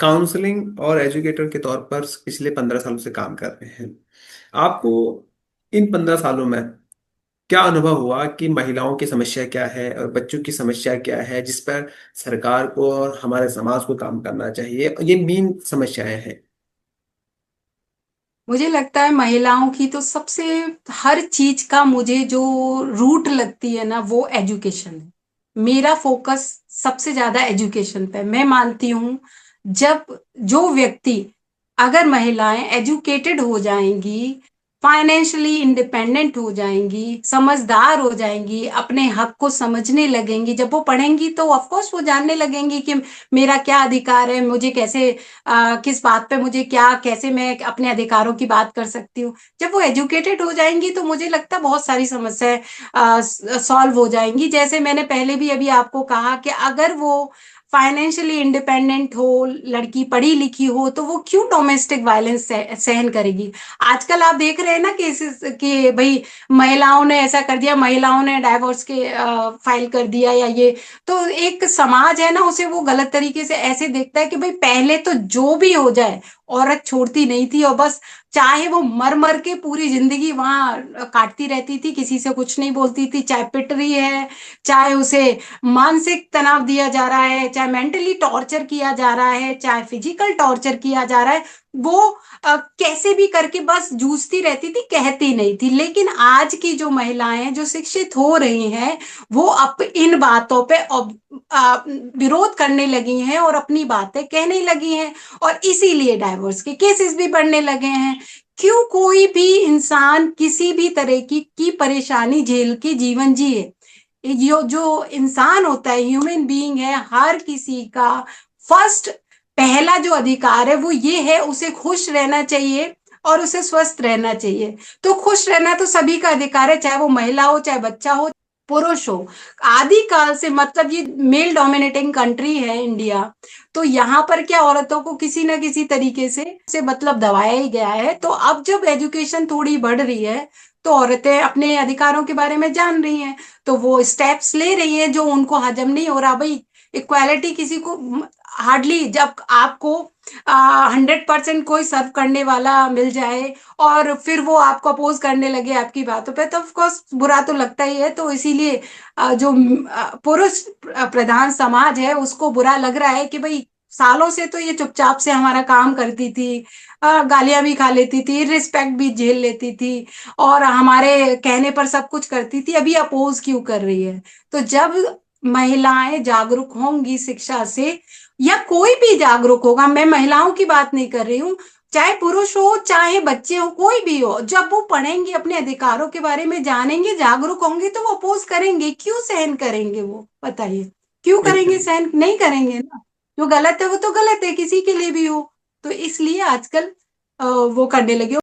Counselling और educator के तौर पर पिछले 15 सालों से काम कर रहे हैं। आपको इन 15 सालों में क्या अनुभव हुआ कि महिलाओं की समस्या क्या है और बच्चों की समस्या क्या है, जिस पर सरकार को और हमारे समाज को काम करना चाहिए? ये मेन समस्याएं हैं। मुझे लगता है महिलाओं की तो सबसे हर चीज का मुझे जो रूट लगती है ना, वो एजुकेशन है। मेरा फोकस सबसे ज्यादा एजुकेशन पे है। मैं मानती हूँ जब जो व्यक्ति, अगर महिलाएं एजुकेटेड हो जाएंगी, फाइनेंशियली इंडिपेंडेंट हो जाएंगी, समझदार हो जाएंगी, अपने हक को समझने लगेंगी, जब वो पढ़ेंगी तो ऑफ कोर्स वो जानने लगेंगी कि मेरा क्या अधिकार है, मुझे कैसे किस बात पे मुझे क्या, कैसे मैं अपने अधिकारों की बात कर सकती हूँ। जब वो एजुकेटेड हो जाएंगी तो मुझे लगता है बहुत सारी समस्याएं सॉल्व हो जाएंगी। जैसे मैंने पहले भी अभी आपको कहा कि अगर वो फाइनेंशियली इंडिपेंडेंट हो, लड़की पढ़ी लिखी हो, तो वो क्यों डोमेस्टिक वायलेंस सहन करेगी। आजकल आप देख रहे हैं ना केसेस कि भाई महिलाओं ने ऐसा कर दिया, महिलाओं ने डाइवोर्स के फाइल कर दिया या ये। तो एक समाज है ना, उसे वो गलत तरीके से ऐसे देखता है कि भाई पहले तो जो भी हो जाए, औरत छोड़ती नहीं थी और बस चाहे वो मर मर के पूरी जिंदगी वहां काटती रहती थी, किसी से कुछ नहीं बोलती थी, चाहे पिट रही है, चाहे उसे मानसिक तनाव दिया जा रहा है, चाहे मेंटली टॉर्चर किया जा रहा है, चाहे फिजिकल टॉर्चर किया जा रहा है, वो कैसे भी करके बस जूझती रहती थी, कहती नहीं थी। लेकिन आज की जो महिलाएं जो शिक्षित हो रही हैं, वो अब इन बातों पे विरोध करने लगी हैं और अपनी बातें कहने लगी हैं, और इसीलिए डाइवोर्स के केसेस भी बढ़ने लगे हैं। क्यों कोई भी इंसान किसी भी तरह की परेशानी झेल के जीवन जिए। जो जो इंसान होता है, ह्यूमन बीइंग है, हर किसी का फर्स्ट पहला जो अधिकार है वो ये है, उसे खुश रहना चाहिए और उसे स्वस्थ रहना चाहिए। तो खुश रहना तो सभी का अधिकार है, चाहे वो महिला हो, चाहे बच्चा हो, पुरुष हो। आदि काल से, मतलब ये मेल डोमिनेटिंग कंट्री है इंडिया, तो यहाँ पर क्या औरतों को किसी ना किसी तरीके से मतलब दबाया ही गया है। तो अब जब एजुकेशन थोड़ी बढ़ रही है, तो औरतें अपने अधिकारों के बारे में जान रही हैं, तो वो स्टेप्स ले रही हैं जो उनको हजम नहीं हो रहा भाई। इक्वालिटी किसी को हार्डली, जब आपको 100% कोई सर्व करने वाला मिल जाए और फिर वो आपको अपोज करने लगे आपकी बातों पे, तो ऑफकोर्स बुरा तो लगता ही है। तो इसीलिए जो पुरुष प्रधान समाज है उसको बुरा लग रहा है कि भाई सालों से तो ये चुपचाप से हमारा काम करती थी, गालियां भी खा लेती थी, रिस्पेक्ट भी झेल लेती थी, और हमारे कहने पर सब कुछ करती थी, अभी अपोज क्यों कर रही है। तो जब महिलाएं जागरूक होंगी शिक्षा से, या कोई भी जागरूक होगा, मैं महिलाओं की बात नहीं कर रही हूँ, चाहे पुरुष हो चाहे बच्चे हो, कोई भी हो, जब वो पढ़ेंगे, अपने अधिकारों के बारे में जानेंगे, जागरूक होंगे, तो वो अपोज करेंगे। क्यों सहन करेंगे वो, बताइए। क्यों करेंगे? बिल्कुल। सहन नहीं करेंगे ना। जो गलत है वो तो गलत है, किसी के लिए भी हो। तो इसलिए आजकल वो करने लगे।